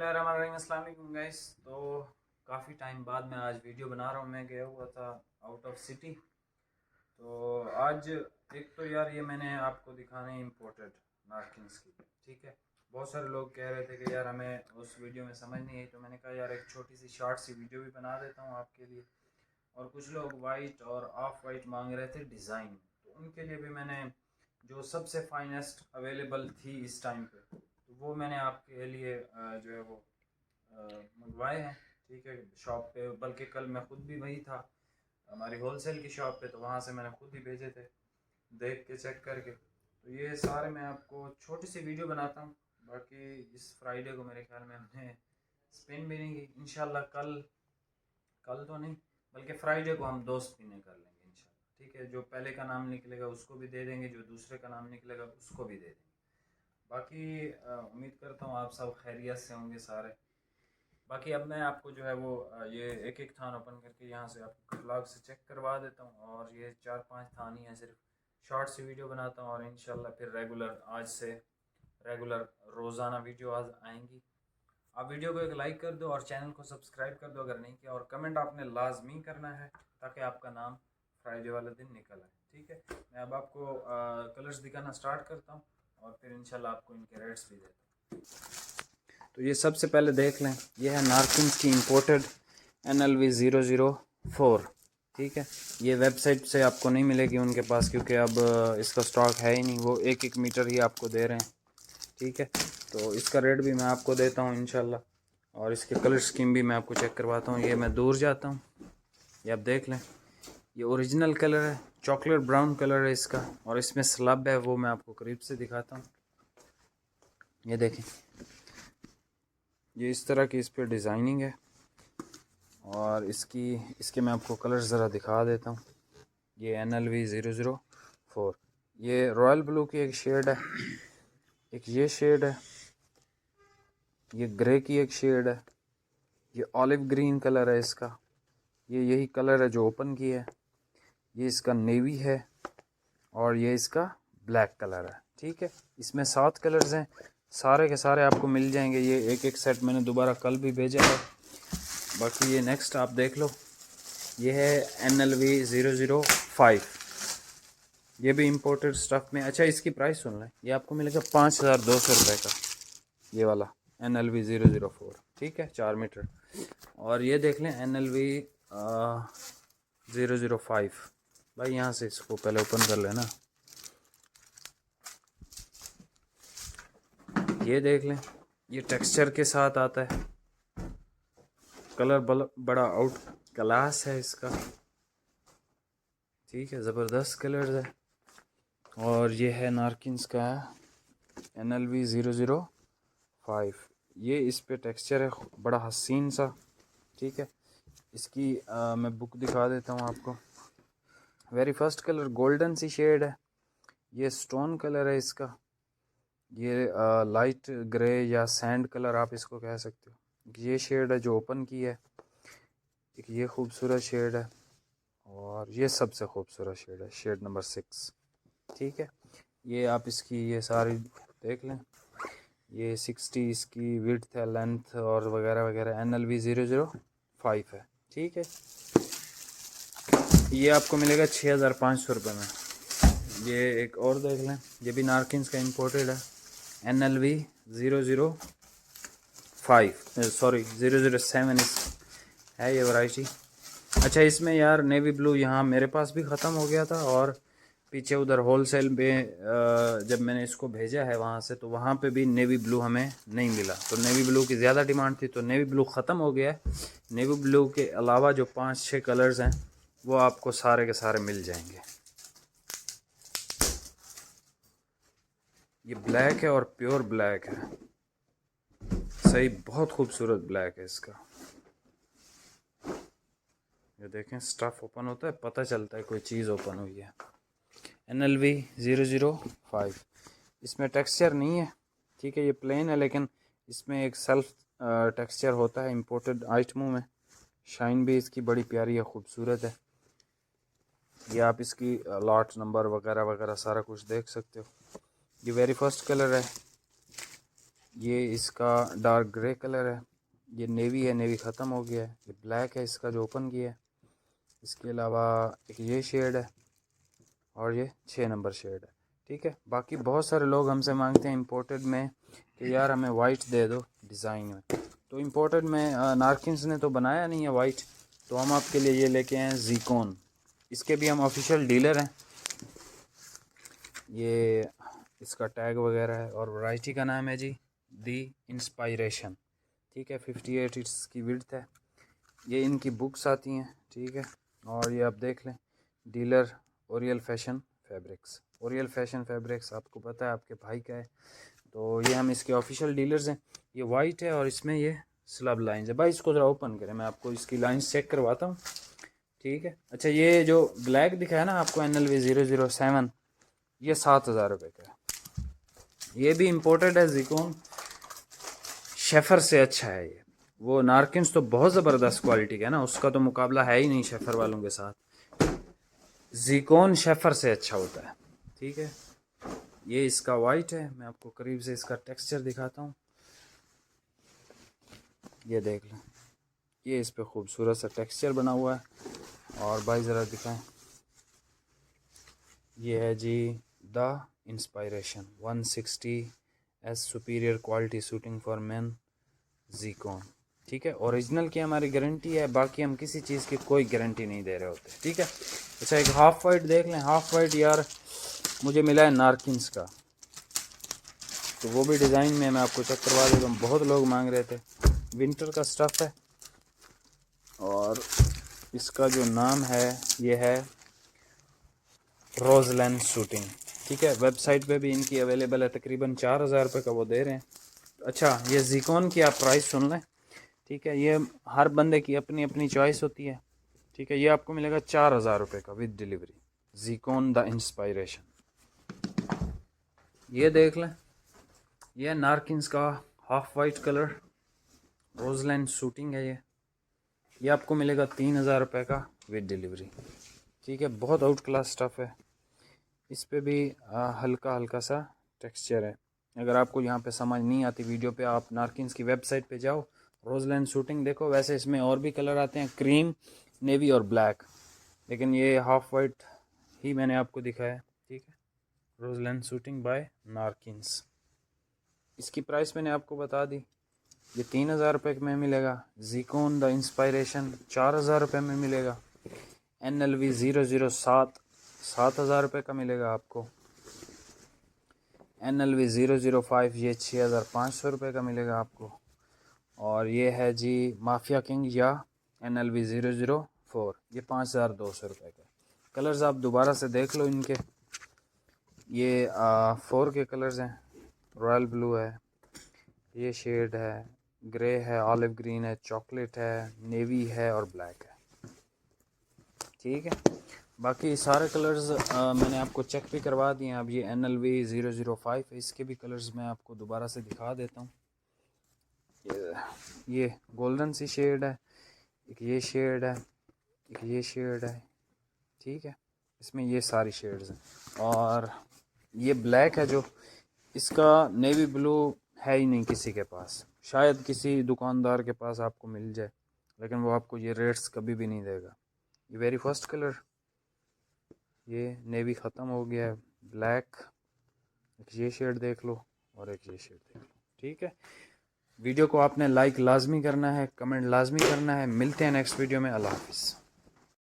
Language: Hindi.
बिस्मिल्लाहिर्रहमानिर्रहीम। अस्सलाम वालेकुम गाइस। तो काफ़ी टाइम बाद मैं आज वीडियो बना रहा हूँ। मैं गया हुआ था आउट ऑफ सिटी। तो आज एक तो यार ये मैंने आपको दिखाने इम्पोर्टेड नारकिन्स की, ठीक है। बहुत सारे लोग कह रहे थे कि यार हमें उस वीडियो में समझ नहीं आई, तो मैंने कहा यार एक छोटी सी शॉर्ट सी वीडियो भी बना देता हूँ आपके लिए। और कुछ लोग वाइट और ऑफ वाइट मांग रहे थे डिज़ाइन, तो उनके लिए भी मैंने जो सबसे फाइनेस्ट अवेलेबल थी इस टाइम पे, तो वो मैंने आपके लिए जो है वो मंगवाए हैं, ठीक है, शॉप पे। बल्कि कल मैं ख़ुद भी वही था हमारी होलसेल की शॉप पे, तो वहाँ से मैंने खुद ही भेजे थे देख के चेक करके। तो ये सारे मैं आपको छोटी सी वीडियो बनाता हूँ। बाकी इस फ्राइडे को मेरे ख्याल में हमने स्पिन भी नहीं की, इंशाल्लाह कल तो नहीं बल्कि फ्राइडे को हम 2 स्पिनें कर लेंगे इंशाल्लाह, ठीक है। जो पहले का नाम निकलेगा उसको भी दे देंगे, जो दूसरे का नाम निकलेगा उसको भी दे देंगे। बाकी उम्मीद करता हूँ आप सब खैरियत से होंगे सारे। बाकी अब मैं आपको जो है वो ये एक एक थान ओपन करके यहाँ से आपको कैटलॉग से चेक करवा देता हूँ। और ये 4-5 थान ही हैं, सिर्फ शॉर्ट सी वीडियो बनाता हूँ और इंशाल्लाह फिर रेगुलर आज से रेगुलर रोज़ाना वीडियो आज आएंगी। आप वीडियो को एक लाइक कर दो और चैनल को सब्सक्राइब कर दो अगर नहीं किया, और कमेंट आपने लाजमी करना है ताकि आपका नाम फ्राइडे वाले दिन निकल आए, ठीक है। मैं अब आपको कलर्स दिखाना स्टार्ट करता हूँ और फिर इंशाल्लाह आपको इनके रेट्स भी देता हूँ। तो ये सबसे पहले देख लें, ये है नारकिन्स की इम्पोर्टेड NLV 004, ठीक है। ये वेबसाइट से आपको नहीं मिलेगी उनके पास, क्योंकि अब इसका स्टॉक है ही नहीं, वो 1-1 मीटर ही आपको दे रहे हैं, ठीक है। तो इसका रेट भी मैं आपको देता हूँ इंशाल्लाह, और इसके कलर स्कीम भी मैं आपको चेक करवाता हूँ। ये मैं दूर जाता हूँ, ये आप देख लें, ये ओरिजिनल कलर है, चॉकलेट ब्राउन कलर है इसका, और इसमें स्लब है वो मैं आपको करीब से दिखाता हूँ। ये देखें, ये इस तरह की इस पर डिज़ाइनिंग है, और इसके मैं आपको कलर ज़रा दिखा देता हूँ। ये NLV 004, ये रॉयल ब्लू की एक शेड है, एक ये शेड है, ये ग्रे की एक शेड है, ये ऑलिव ग्रीन कलर है इसका, ये यही कलर है जो ओपन की है, ये इसका नेवी है, और ये इसका ब्लैक कलर है, ठीक है। इसमें 7 कलर्स हैं, सारे के सारे आपको मिल जाएंगे। ये एक एक सेट मैंने दोबारा कल भी भेजा है। बाकी ये नेक्स्ट आप देख लो, ये है NLV 005, ये भी इम्पोर्टेड स्टफ़ में। अच्छा, इसकी प्राइस सुन लें, ये आपको मिलेगा 5200 रुपये का, ये वाला NLV 004, ठीक है, 4 मीटर। और ये देख लें NLV 005, भाई यहाँ से इसको पहले ओपन कर लेना। ये देख लें, ये टेक्सचर के साथ आता है, कलर बड़ा आउट क्लास है इसका, ठीक है, ज़बरदस्त कलर्स है। और ये है नारकिन्स का NLV 005, ये इस पे टेक्सचर है बड़ा हसीन सा, ठीक है। इसकी मैं बुक दिखा देता हूँ आपको। वेरी फर्स्ट कलर गोल्डन सी शेड है, ये स्टोन कलर है इसका, ये लाइट ग्रे या सैंड कलर आप इसको कह सकते हो। ये शेड है जो ओपन की है, एक ये खूबसूरत शेड है, और ये सबसे खूबसूरत शेड है, शेड नंबर 6, ठीक है। ये आप इसकी ये सारी देख लें, ये 60 इसकी विड्थ है, लेंथ और वगैरह वगैरह, NLV 005 है, ठीक है। ये आपको मिलेगा 6500 रुपये में। ये एक और देख लें, ये भी नारकिन्स का इम्पोर्टेड है, NLV 005 सॉरी 007 है ये वैरायटी। अच्छा, इसमें यार नेवी ब्लू यहाँ मेरे पास भी ख़त्म हो गया था, और पीछे उधर होलसेल में जब मैंने इसको भेजा है वहाँ से, तो वहाँ पे भी नेवी ब्लू हमें नहीं मिला। तो नेवी ब्लू की ज़्यादा डिमांड थी, तो नेवी ब्लू ख़त्म हो गया है। नेवी ब्लू के अलावा जो 5-6 कलर्स हैं वो आपको सारे के सारे मिल जाएंगे। ये ब्लैक है और प्योर ब्लैक है, सही, बहुत खूबसूरत ब्लैक है इसका। ये देखें, स्टफ़ ओपन होता है पता चलता है कोई चीज़ ओपन हुई है। NLV 005, इसमें टेक्सचर नहीं है, ठीक है, ये प्लेन है, लेकिन इसमें एक सेल्फ टेक्सचर होता है इम्पोर्टेड आइटमों में। शाइन भी इसकी बड़ी प्यारी है, खूबसूरत है। ये आप इसकी लॉट नंबर वगैरह वगैरह सारा कुछ देख सकते हो। ये वेरी फर्स्ट कलर है, ये इसका डार्क ग्रे कलर है, ये नेवी है, नेवी ख़त्म हो गया है, ये ब्लैक है इसका जो ओपन किया है। इसके अलावा एक ये शेड है और ये 6 नंबर शेड है। ठीक है, बाकी बहुत सारे लोग हमसे मांगते हैं इंपोर्टेड में कि यार हमें वाइट दे दो डिज़ाइन में, तो इंपोर्टेड में नारकिन्स ने तो बनाया नहीं है वाइट, तो हम आपके लिए ये लेके आए हैं ज़िकोन। इसके भी हम ऑफिशियल डीलर हैं। ये इसका टैग वगैरह है और वैरायटी का नाम है जी दी इंस्पायरेशन। ठीक है, 58 इसकी विड्थ है। ये इनकी बुक्स आती हैं। ठीक है, और ये आप देख लें, dealer Oryol fashion fabrics. Oryol fashion fabrics आपको पता है आपके भाई का है, तो ये हम इसके ऑफिशियल डीलर्स हैं। ये वाइट है और इसमें ये स्लब लाइंस है। भाई इसको ज़रा ओपन करें, मैं आपको इसकी लाइंस चेक करवाता हूँ। ठीक है, अच्छा ये जो ब्लैक दिखा है ना आपको NLV 007, ये 7,000 रुपये का है। ये भी इम्पोर्टेड है ज़िकोन, शेफर से अच्छा है ये। वो नारकिन्स तो बहुत ज़बरदस्त क्वालिटी का है ना, उसका तो मुकाबला है ही नहीं शेफर वालों के साथ। ज़िकोन शेफर से अच्छा होता है। ठीक है, ये इसका वाइट है, मैं आपको करीब से इसका टेक्सचर दिखाता हूँ। ये देख लें, ये इस पे खूबसूरत सा टेक्सचर बना हुआ है। और भाई ज़रा दिखाएं, ये है जी the inspiration 160 superior quality suiting for men ज़िकोन। ठीक है, ओरिजिनल की हमारी गारंटी है, बाकी हम किसी चीज़ की कोई गारंटी नहीं दे रहे होते। ठीक है, अच्छा एक हाफ वाइट देख लें। हाफ वाइट यार मुझे मिला है नारकिन्स का, तो वो भी डिज़ाइन में मैं आपको चेक करवा देता हूँ, बहुत लोग मांग रहे थे। विंटर का स्टफ़ है और इसका जो नाम है ये है रोज़लैंड शूटिंग। ठीक है, वेबसाइट पे भी इनकी अवेलेबल है, तकरीबन 4,000 रुपये का वो दे रहे हैं। अच्छा, ये ज़िकोन की आप प्राइस सुन लें। ठीक है, ये हर बंदे की अपनी अपनी चॉइस होती है। ठीक है, ये आपको मिलेगा 4,000 रुपये का विद डिलीवरी, ज़िकोन द इंस्पायरेशन। ये देख लें, ये नारकिन्स का हाफ वाइट कलर रोज़लैंड शूटिंग है। ये आपको मिलेगा 3,000 रुपये का विद डिलीवरी। ठीक है, बहुत आउट क्लास स्टफ़ है। इस पे भी हल्का हल्का सा टेक्सचर है। अगर आपको यहाँ पे समझ नहीं आती वीडियो पे, आप नारकिन्स की वेबसाइट पे जाओ, रोज़लैंड शूटिंग देखो। वैसे इसमें और भी कलर आते हैं, क्रीम, नेवी और ब्लैक, लेकिन ये हाफ वाइट ही मैंने आपको दिखाया। ठीक है, रोज़लैंड शूटिंग बाय नारकिन्स। इसकी प्राइस मैंने आपको बता दी, ये 3,000 रुपये में मिलेगा। ज़िकोन द इंस्पायरेशन 4,000 रुपये में मिलेगा। NLV 007 7,000 रुपये का मिलेगा आपको। NLV 005 ये 6,500 रुपये का मिलेगा आपको। और ये है जी माफिया किंग या NLV 004, ये 5,200 रुपये का। कलर्स आप दोबारा से देख लो इनके, ये 4 के कलर्स हैं। रॉयल ब्लू है, ये शेड है, ग्रे है, ऑलिव ग्रीन है, चॉकलेट है, नेवी है और ब्लैक है। ठीक है, बाकी सारे कलर्स मैंने आपको चेक भी करवा दिए हैं। अब ये NLV 005 है, इसके भी कलर्स मैं आपको दोबारा से दिखा देता हूँ। ये गोल्डन सी शेड है, एक ये शेड है, एक ये शेड है। ठीक है, इसमें ये सारी शेड्स हैं। और ये ब्लैक है जो, इसका नेवी ब्लू है ही नहीं किसी के पास, शायद किसी दुकानदार के पास आपको मिल जाए, लेकिन वो आपको ये रेट्स कभी भी नहीं देगा। ये वेरी फर्स्ट कलर, ये नेवी ख़त्म हो गया है, ब्लैक, एक ये शेड देख लो और एक ये शेड देख लो। ठीक है, वीडियो को आपने लाइक लाजमी करना है, कमेंट लाजमी करना है। मिलते हैं नेक्स्ट वीडियो में। अल्लाह हाफिज़।